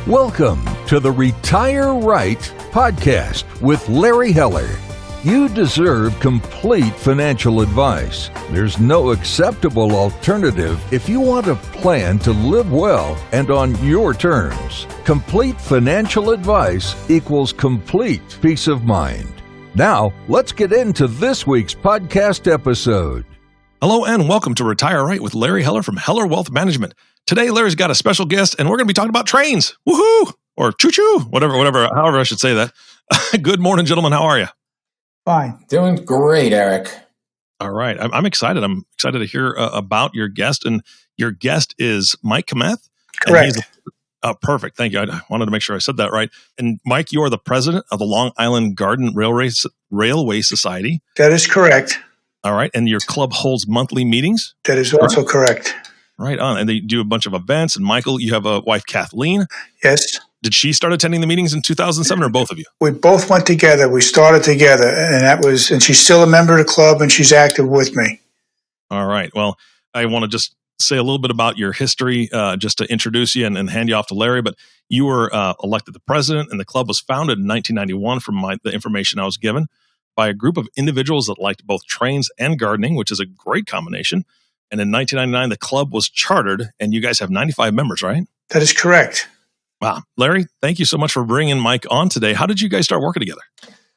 Welcome to the Retire Right podcast with Larry Heller. You deserve complete financial advice. There's no acceptable alternative if you want a plan to live well and on your terms. Complete financial advice equals complete peace of mind. Now, let's get into this week's podcast episode. Hello and welcome to Retire Right with Larry Heller from Heller Wealth Management. Today, Larry's got a special guest, and we're going to be talking about trains. Woohoo! Or choo-choo, whatever, however I should say that. Good morning, gentlemen. How are you? Fine. Doing great, Eric. All right. I'm excited. I'm excited to hear about your guest, and your guest is Mike Kmeth. Correct. Perfect. Thank you. I wanted to make sure I said that right. And Mike, you are the president of the Long Island Garden Railway Society. That is correct. All right. And your club holds monthly meetings? That is also correct. Right on. And they do a bunch of events. And Michael, you have a wife, Kathleen. Yes. Did she start attending the meetings in 2007 or both of you? We both went together. We started together, and she's still a member of the club, and she's active with me. All right. Well, I want to just say a little bit about your history, just to introduce you and hand you off to Larry. But you were elected the president, and the club was founded in 1991 from the information I was given by a group of individuals that liked both trains and gardening, which is a great combination. And in 1999, the club was chartered, and you guys have 95 members, right? That is correct. Wow. Larry, thank you so much for bringing Mike on today. How did you guys start working together?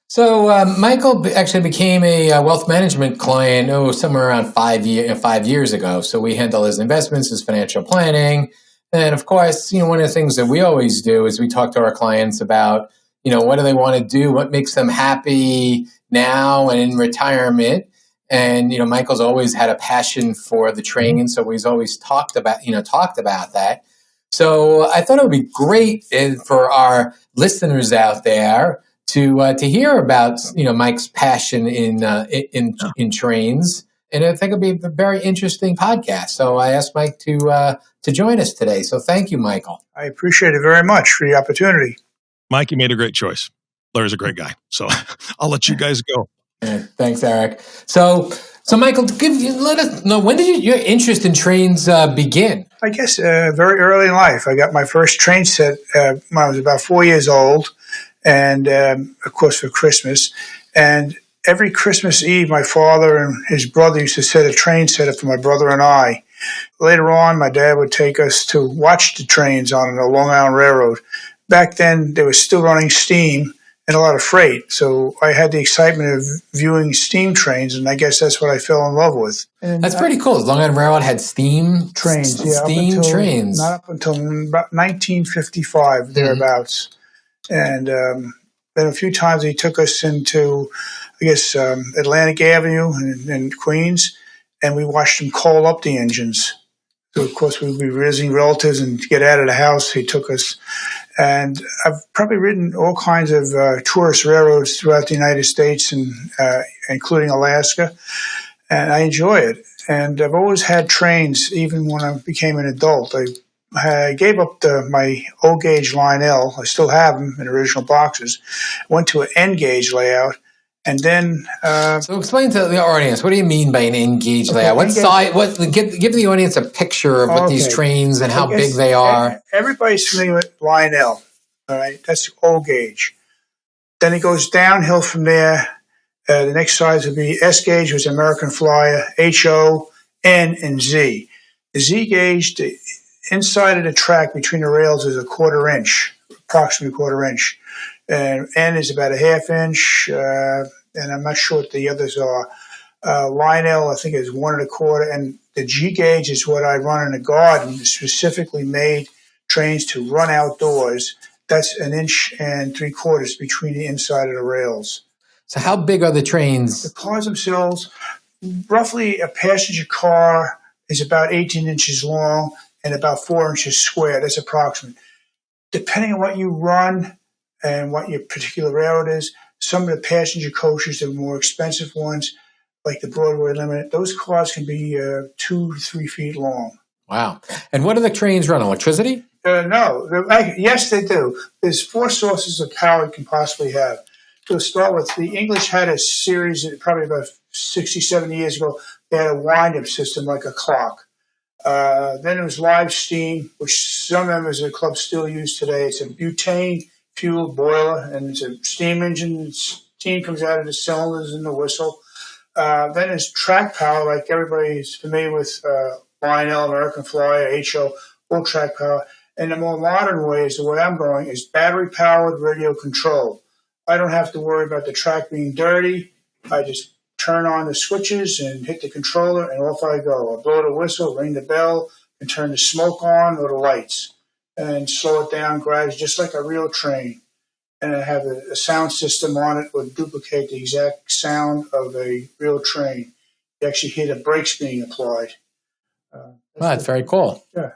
So Michael actually became a wealth management client, somewhere around 5 years ago. So we handle his investments, his financial planning. And of course, one of the things that we always do is we talk to our clients about, what do they want to do? What makes them happy now and in retirement? And, Michael's always had a passion for the training. So he's always talked about that. So I thought it would be great for our listeners out there to hear about, Mike's passion in trains. And I think it'll be a very interesting podcast. So I asked Mike to join us today. So thank you, Michael. I appreciate it very much for the opportunity. Mike, you made a great choice. Larry's a great guy. So I'll let you guys go. Thanks, Eric. So Michael, let us know, when did your interest in trains begin? I guess very early in life. I got my first train set when I was about 4 years old, and of course for Christmas. And every Christmas Eve, my father and his brother used to set a train set up for my brother and I. Later on, my dad would take us to watch the trains on the Long Island Railroad. Back then, they were still running steam and a lot of freight. So I had the excitement of viewing steam trains, and I guess that's what I fell in love with. And that's pretty cool. Long Island Railroad had steam trains. Trains. Not up until about 1955, thereabouts. And then a few times he took us into, Atlantic Avenue in Queens, and we watched him coal up the engines. So, of course, we'd be visiting relatives, and to get out of the house, he took us. And I've probably ridden all kinds of tourist railroads throughout the United States, and including Alaska, and I enjoy it. And I've always had trains, even when I became an adult. I gave up my old gauge Line L. I still have them in original boxes. Went to an N gauge layout. And then, so explain to the audience, what do you mean by an N-gauge layout? What size? Give the audience a picture of what these trains and how big they are. Everybody's familiar with Line L. All right, that's old gauge. Then it goes downhill from there. The next size would be S gauge, which is American Flyer, HO, N, and Z. The Z gauge, the inside of the track between the rails is approximately a quarter inch. And N is about a half inch, and I'm not sure what the others are. Line L, I think, is 1 1/4, and the G gauge is what I run in a garden, specifically made trains to run outdoors. That's 1 3/4 inches between the inside of the rails. So how big are the trains? The cars themselves, roughly a passenger car is about 18 inches long and about 4 inches square. That's approximate. Depending on what you run and what your particular railroad is, some of the passenger coaches, the more expensive ones, like the Broadway Limited, those cars can be 2 to 3 feet long. Wow. And what do the trains run? Electricity? No. Yes, they do. There's 4 sources of power you can possibly have. To start with, the English had a series, probably about 60, 70 years ago, they had a wind-up system like a clock. Then there was live steam, which some members of the club still use today. It's a butane-fueled boiler, and it's a steam engine. Steam comes out of the cylinders and the whistle. Then there's track power, like everybody's familiar with Lionel, American Flyer, HO, all track power. And the more modern way is the way I'm going is battery-powered radio control. I don't have to worry about the track being dirty. I just turn on the switches and hit the controller, and off I go. I blow the whistle, ring the bell, and turn the smoke on or the lights, and slow it down gradually, just like a real train. And I have a sound system on it that would duplicate the exact sound of a real train. You actually hear the brakes being applied. That's very cool. Yeah.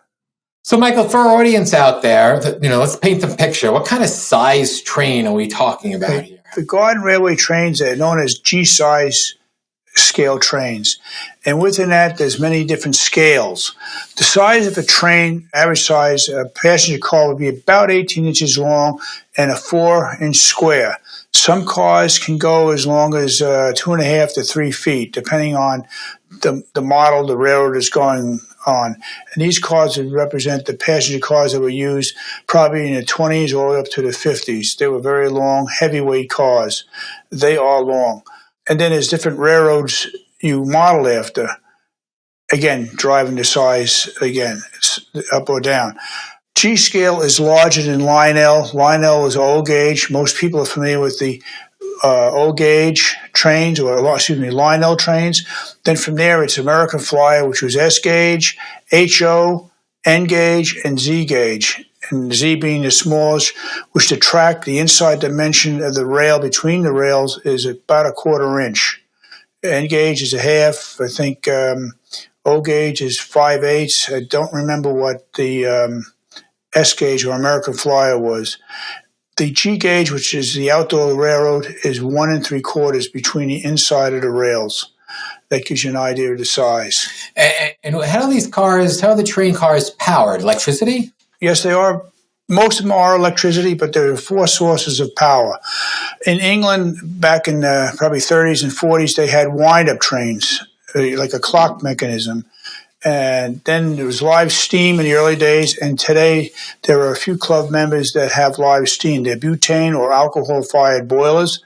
So, Michael, for our audience out there, let's paint the picture. What kind of size train are we talking about here? The Garden Railway trains are known as G-size scale trains. And within that, there's many different scales. The size of a train, average size, a passenger car would be about 18 inches long and a 4-inch square. Some cars can go as long as 2.5 to 3 feet, depending on the model the railroad is going on. And these cars would represent the passenger cars that were used probably in the 20s all the way up to the 50s. They were very long, heavyweight cars. They are long. And then there's different railroads you model after. Again, driving the size, again, it's up or down. G scale is larger than Lionel. Lionel is old gauge. Most people are familiar with the old gauge trains, Lionel trains. Then from there, it's American Flyer, which was S gauge, HO, N gauge, and Z gauge. And Z being the smallest, which the track, the inside dimension of the rail between the rails is about a 1/4 inch. N gauge is a half. I think O gauge is 5/8. I don't remember what the S gauge or American Flyer was. The G gauge, which is the outdoor railroad, is 1 3/4 between the inside of the rails. That gives you an idea of the size. And how are the train cars powered? Electricity? Yes, they are. Most of them are electricity, but there are 4 sources of power. In England, back in the probably 30s and 40s, they had wind-up trains, like a clock mechanism. And then there was live steam in the early days, and today there are a few club members that have live steam. They're butane or alcohol-fired boilers.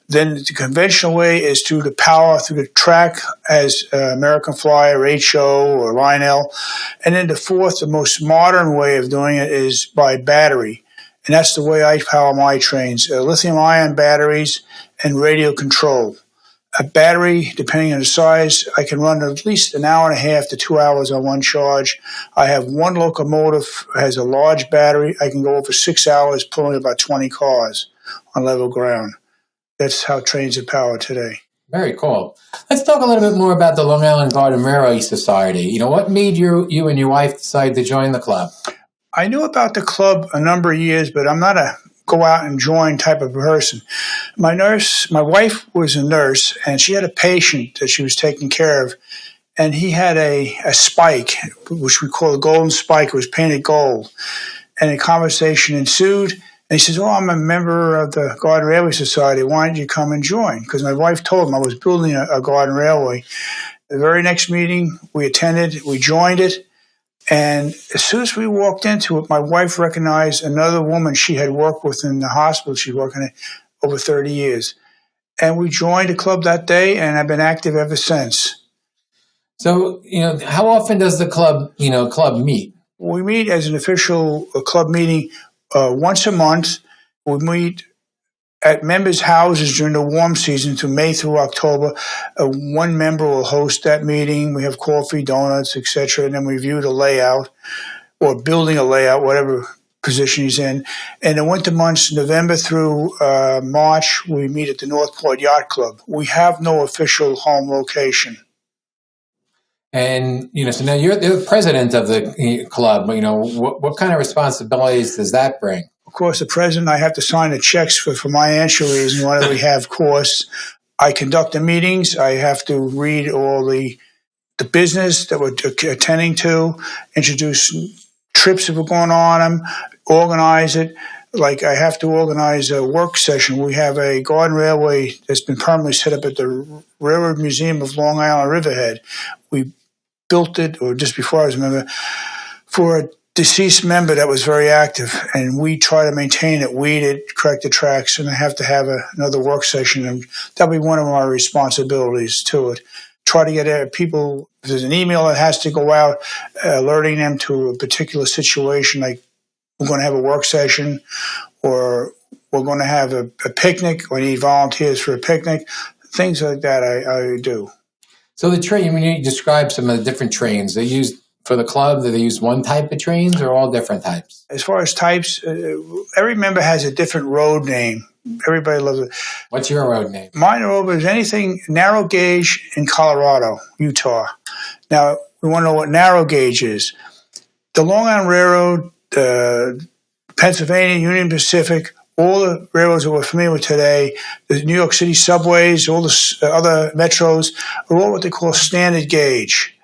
Then the conventional way is through the power through the track as American Flyer, HO, or Lionel. And then the fourth, the most modern way of doing it is by battery. And that's the way I power my trains, lithium-ion batteries and radio control. A battery, depending on the size, I can run at least an hour and a half to 2 hours on one charge. I have one locomotive, has a large battery. I can go over 6 hours pulling about 20 cars on level ground. That's how trains are powered today. Very cool. Let's talk a little bit more about the Long Island Garden Railway Society. What made you and your wife decide to join the club? I knew about the club a number of years, but I'm not a go out and join type of person. My wife was a nurse, and she had a patient that she was taking care of, and he had a spike, which we call a golden spike. It was painted gold. And a conversation ensued, and he says, I'm a member of the Garden Railway Society. Why don't you come and join? Because my wife told him I was building a garden railway. The very next meeting we attended, we joined it. And as soon as we walked into it, my wife recognized another woman she had worked with in the hospital. She's working in over 30 years. And we joined the club that day, and I've been active ever since. So, how often does the club meet? We meet as an official club meeting once a month. We meet at members' houses during the warm season to May through October. One member will host that meeting. We have coffee, donuts, etc., and then we review the layout or building a layout, whatever position he's in. And the winter months, November through March, we meet at the Northport Yacht Club. We have no official home location. And, so now you're the president of the club. What kind of responsibilities does that bring? Of course, the president, I have to sign the checks for financial reasons whenever we have course. I conduct the meetings. I have to read all the business that we're attending to, introduce trips that we're going on them, organize it. Like I have to organize a work session. We have a garden railway that's been permanently set up at the Railroad Museum of Long Island Riverhead. We built it, or just before I was a member, for a deceased member that was very active, and we try to maintain it, weed it, correct the tracks, and I have to have another work session, and that'll be one of my responsibilities to it. Try to get people, if there's an email that has to go out, alerting them to a particular situation, like we're going to have a work session, or we're going to have a picnic, we need volunteers for a picnic, things like that I do. So the train, when you describe some of the different trains they use for the club, do they use one type of trains or all different types? As far as types, every member has a different road name. Everybody loves it. What's your road name? My road is anything narrow gauge in Colorado, Utah. Now, we want to know what narrow gauge is. The Long Island Railroad, Pennsylvania, Union Pacific, all the railroads that we're familiar with today, the New York City subways, all the other metros, are all what they call standard gauge.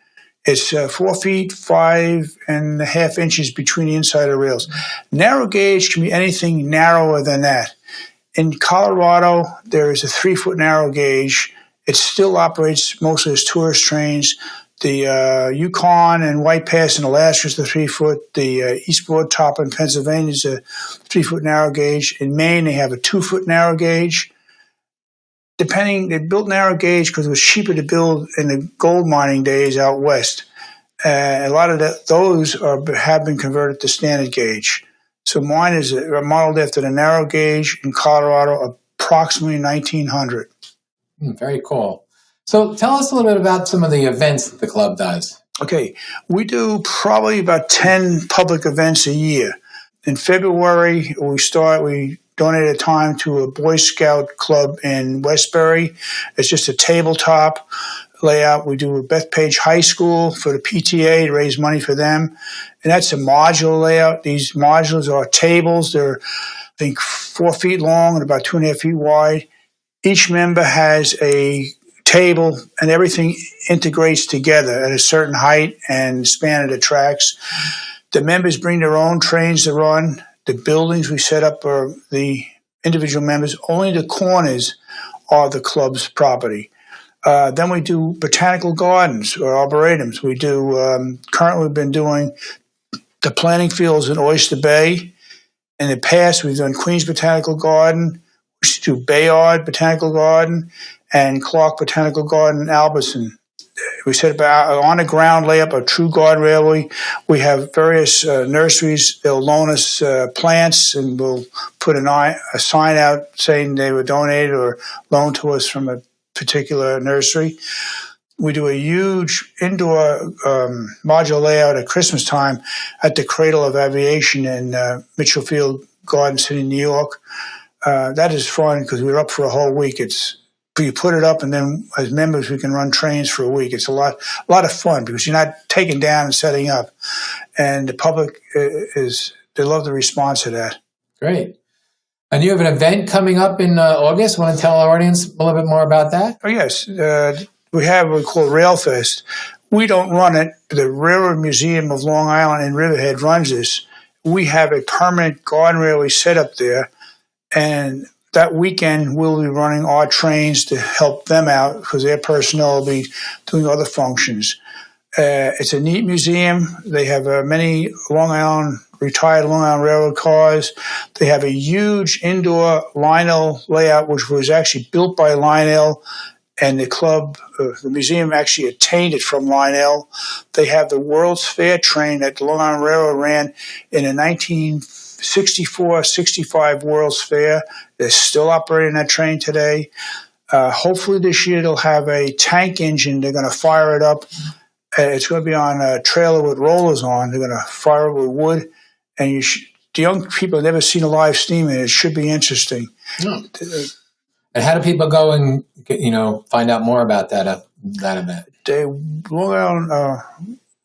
It's 4 feet, 5.5 inches between the inside of the rails. Narrow gauge can be anything narrower than that. In Colorado, there is a 3-foot narrow gauge. It still operates mostly as tourist trains. The Yukon and White Pass in Alaska is the 3-foot. The East Broad Top in Pennsylvania is a 3-foot narrow gauge. In Maine, they have a 2-foot narrow gauge. They built narrow gauge because it was cheaper to build in the gold mining days out west. A lot of those have been converted to standard gauge. So mine is modeled after the narrow gauge in Colorado, approximately 1900. Very cool. So tell us a little bit about some of the events that the club does. Okay, we do probably about 10 public events a year. In February, we donated time to a Boy Scout club in Westbury. It's just a tabletop layout. We do Bethpage High School for the PTA to raise money for them. And that's a modular layout. These modulars are tables. They're, I think, 4 feet long and about 2.5 feet wide. Each member has a table, and everything integrates together at a certain height and span of the tracks. The members bring their own trains to run. The buildings we set up are the individual members. Only the corners are the club's property. Then we do botanical gardens or arboretums. We do, currently we've been doing the planting fields in Oyster Bay. In the past, we've done Queens Botanical Garden. We used to do Bayard Botanical Garden and Clark Botanical Garden in Albertson. We set up on the ground layup a true garden railway. We have various nurseries. They'll loan us plants, and we'll put a sign out saying they were donated or loaned to us from a particular nursery. We do a huge indoor modular layout at Christmas time at the Cradle of Aviation in Mitchell Field Garden City, New York. That is fun because we're up for a whole week. You put it up, and then as members we can run trains for a week. It's a lot of fun because you're not taking down and setting up, and the public they love the response to that. Great. And you have an event coming up in August. Want to tell our audience a little bit more about that? Oh yes, we have what we call Railfest. We don't run it. The Railroad Museum of Long Island in Riverhead runs this. We have a permanent garden railway set up there, and that weekend, we'll be running our trains to help them out because their personnel will be doing other functions. It's a neat museum. They have many retired Long Island Railroad cars. They have a huge indoor Lionel layout, which was actually built by Lionel, and the club, the museum actually obtained it from Lionel. They have the World's Fair train that the Long Island Railroad ran in the 1964-65 World's Fair. They're still operating that train today. Hopefully this year they'll have a tank engine. They're going to fire it up. It's going to be on a trailer with rollers on. They're going to fire it with wood. And the young people have never seen a live steam, and it should be interesting. Oh. And how do people go and find out more about that event? The Long Island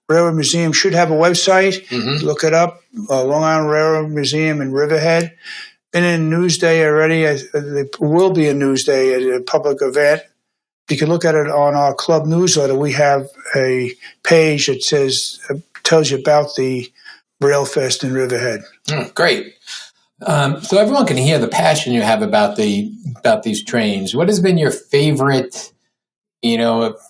Railroad Museum should have a website. Mm-hmm. Look it up. Long Island Railroad Museum in Riverhead. Been in Newsday already. There will be a Newsday, a public event. You can look at it on our club newsletter. We have a page that tells you about the Railfest in Riverhead. Great. So everyone can hear the passion you have about these trains. What has been your favorite,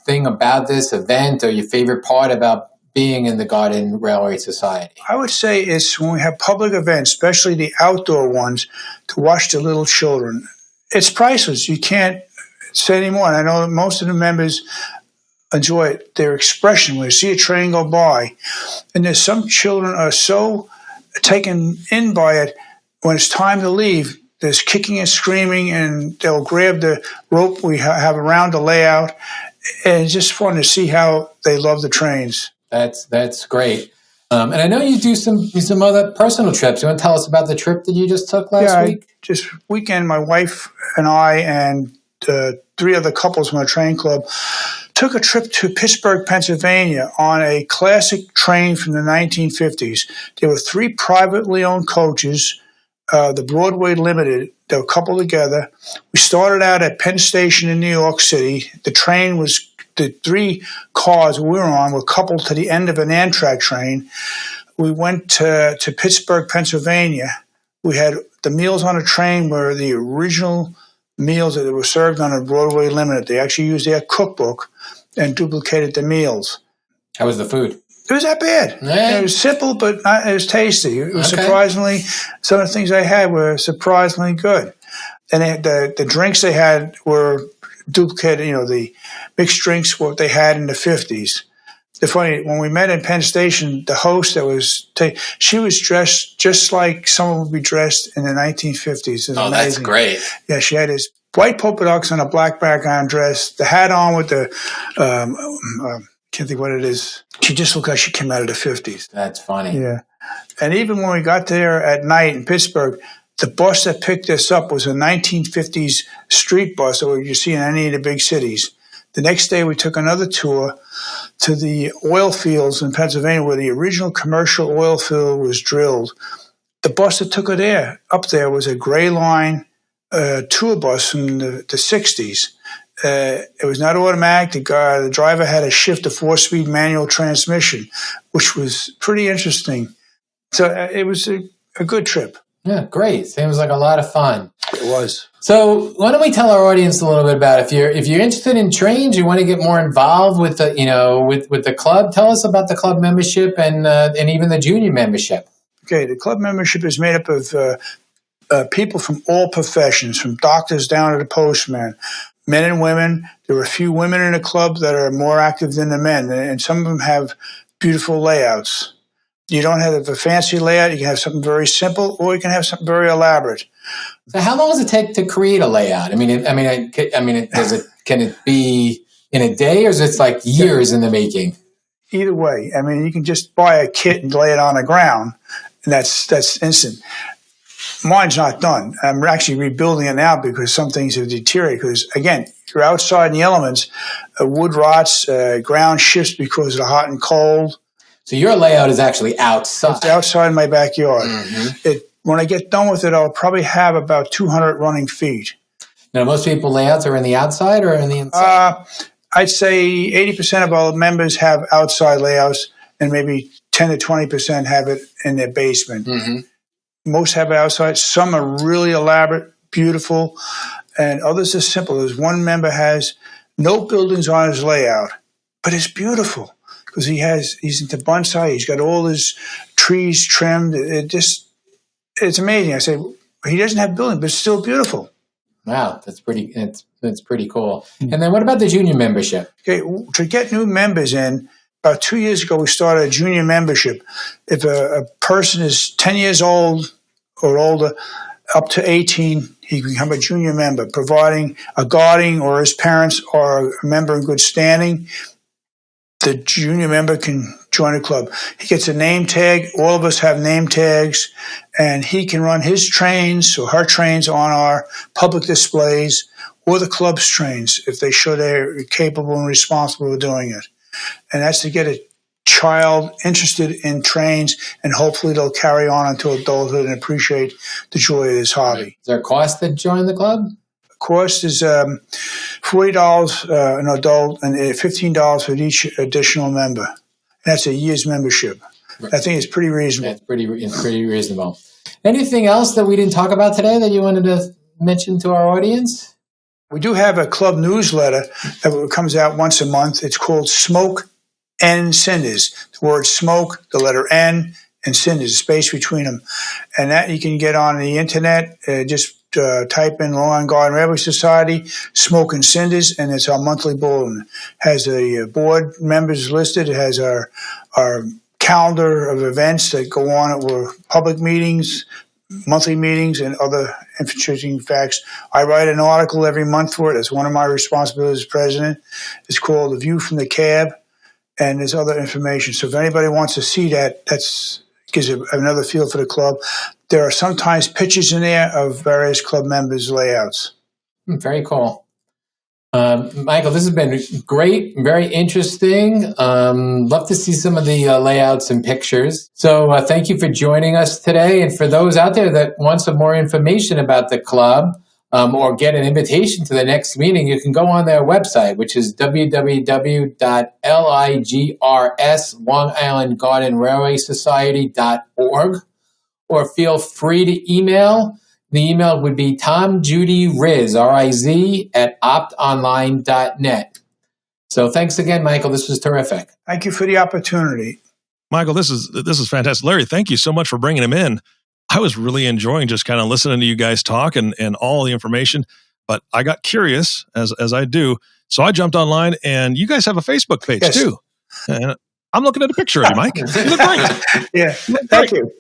thing about this event or your favorite part about being in the Garden Railway Society? I would say it's when we have public events, especially the outdoor ones, to watch the little children. It's priceless. You can't say anymore. And I know most of the members enjoy it, their expression when they see a train go by. And there's some children are so taken in by it, when it's time to leave, there's kicking and screaming, and they'll grab the rope we have around the layout. And it's just fun to see how they love the trains. That's great. And I know you do some other personal trips. You want to tell us about the trip that you just took last week? Just weekend, my wife and I and 3 other couples from our train club took a trip to Pittsburgh, Pennsylvania on a classic train from the 1950s. There were 3 privately owned coaches, the Broadway Limited. They were coupled together. We started out at Penn Station in New York City. The 3 cars we were on were coupled to the end of an Amtrak train. We went to Pittsburgh, Pennsylvania. We had the meals on the train were the original meals that were served on a Broadway Limited. They actually used their cookbook and duplicated the meals. How was the food? It was that bad. Yeah. It was simple, but it was tasty. It was surprisingly, some of the things I had were surprisingly good. And the drinks they had were duplicated, the mixed drinks, what they had in the 50s. The funny, when we met in Penn Station, the host she was dressed just like someone would be dressed in the 1950s. Oh, that's great. Yeah, she had this white polka dots on a black background dress, the hat on with the, can't think what it is. She just looked like she came out of the 50s. That's funny. Yeah. And even when we got there at night in Pittsburgh, the bus that picked us up was a 1950s street bus that you see in any of the big cities. The next day, we took another tour to the oil fields in Pennsylvania where the original commercial oil field was drilled. The bus that took it up there was a Gray Line tour bus from the 60s. It was not automatic. The driver had to shift a 4-speed manual transmission, which was pretty interesting. So it was a good trip. Yeah, great. Seems like a lot of fun. It was. So why don't we tell our audience a little bit about if you're interested in trains, you want to get more involved with the with the club. Tell us about the club membership and even the junior membership. Okay, the club membership is made up of people from all professions, from doctors down to the postman, men and women. There are a few women in the club that are more active than the men, and some of them have beautiful layouts. You don't have a fancy layout. You can have something very simple, or you can have something very elaborate. So, how long does it take to create a layout? Can it be in a day, or is it like years in the making? Either way, you can just buy a kit and lay it on the ground, and that's instant. Mine's not done. I'm actually rebuilding it now because some things have deteriorated. Because again, you're outside in the elements. Wood rots, ground shifts because of the hot and cold. So your layout is actually outside. It's outside my backyard. Mm-hmm. When I get done with it, I'll probably have about 200 running feet. Now, most people layouts are in the outside or in the inside? I'd say 80% of our members have outside layouts, and maybe 10 to 20% have it in their basement. Mm-hmm. Most have it outside. Some are really elaborate, beautiful, and others are simple. There's one member has no buildings on his layout, but it's beautiful. Because he's into bonsai, he's got all his trees trimmed. It's amazing. I say he doesn't have building, but it's still beautiful. Wow, that's pretty cool. And then what about the junior membership? Okay, to get new members in, about 2 years ago we started a junior membership. If a person is 10 years old or older, up to 18, he can become a junior member, providing a guardian or his parents are a member in good standing. The junior member can join a club. He gets a name tag. All of us have name tags, and he can run his trains or her trains on our public displays or the club's trains if they show they're capable and responsible of doing it. And that's to get a child interested in trains, and hopefully they'll carry on into adulthood and appreciate the joy of this hobby. Is there a cost to join the club? Cost is $40 an adult and $15 for each additional member. And that's a year's membership. Right. I think it's pretty reasonable. It's pretty reasonable. Anything else that we didn't talk about today that you wanted to mention to our audience? We do have a club newsletter that comes out once a month. It's called Smoke and Cinders. The word smoke, the letter N, and cinders, space between them. And that you can get on the internet. Just type in Long Island Garden Railway Society, Smoke and Cinders, and it's our monthly bulletin. It has the board members listed. It has our calendar of events that go on at public meetings, monthly meetings, and other interesting facts. I write an article every month for it. It's one of my responsibilities as president. It's called The View from the Cab, and there's other information. So if anybody wants to see that, that's gives it another feel for the club. There are sometimes pictures in there of various club members' layouts. Very cool. Michael, this has been great, very interesting. Love to see some of the layouts and pictures. So thank you for joining us today. And for those out there that want some more information about the club or get an invitation to the next meeting, you can go on their website, which is www.ligrs.LIGRS.org, or feel free to email. The email would be tomjudyriz, R-I-Z, at optonline.net. So thanks again, Michael. This was terrific. Thank you for the opportunity. Michael, this is fantastic. Larry, thank you so much for bringing him in. I was really enjoying just kind of listening to you guys talk and all the information, but I got curious, as I do. So I jumped online, and you guys have a Facebook page, too. And I'm looking at a picture of you, Mike. You look great. Yeah, thank you.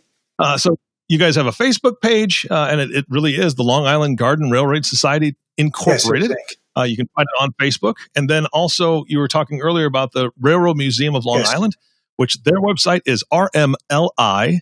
So you guys have a Facebook page, and it really is the Long Island Garden Railroad Society Incorporated. Yes, you can find it on Facebook. And then also, you were talking earlier about the Railroad Museum of Long Island, which their website is rmli.org,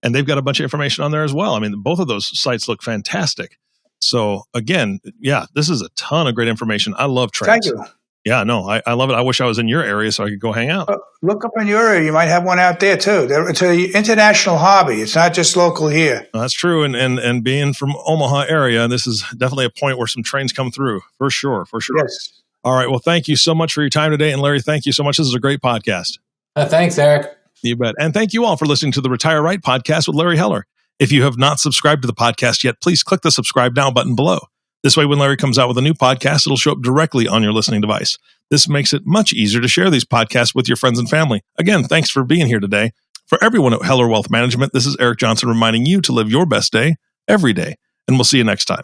and they've got a bunch of information on there as well. I mean, both of those sites look fantastic. So again, yeah, this is a ton of great information. I love trains. Thank you. Yeah, no, I love it. I wish I was in your area so I could go hang out. Look up in your area. You might have one out there, too. It's an international hobby. It's not just local here. That's true. And being from Omaha area, this is definitely a point where some trains come through. For sure. Yes. All right. Well, thank you so much for your time today. And Larry, thank you so much. This is a great podcast. Thanks, Eric. You bet. And thank you all for listening to the Retire Right podcast with Larry Heller. If you have not subscribed to the podcast yet, please click the subscribe now button below. This way, when Larry comes out with a new podcast, it'll show up directly on your listening device. This makes it much easier to share these podcasts with your friends and family. Again, thanks for being here today. For everyone at Heller Wealth Management, this is Eric Johnson reminding you to live your best day every day. And we'll see you next time.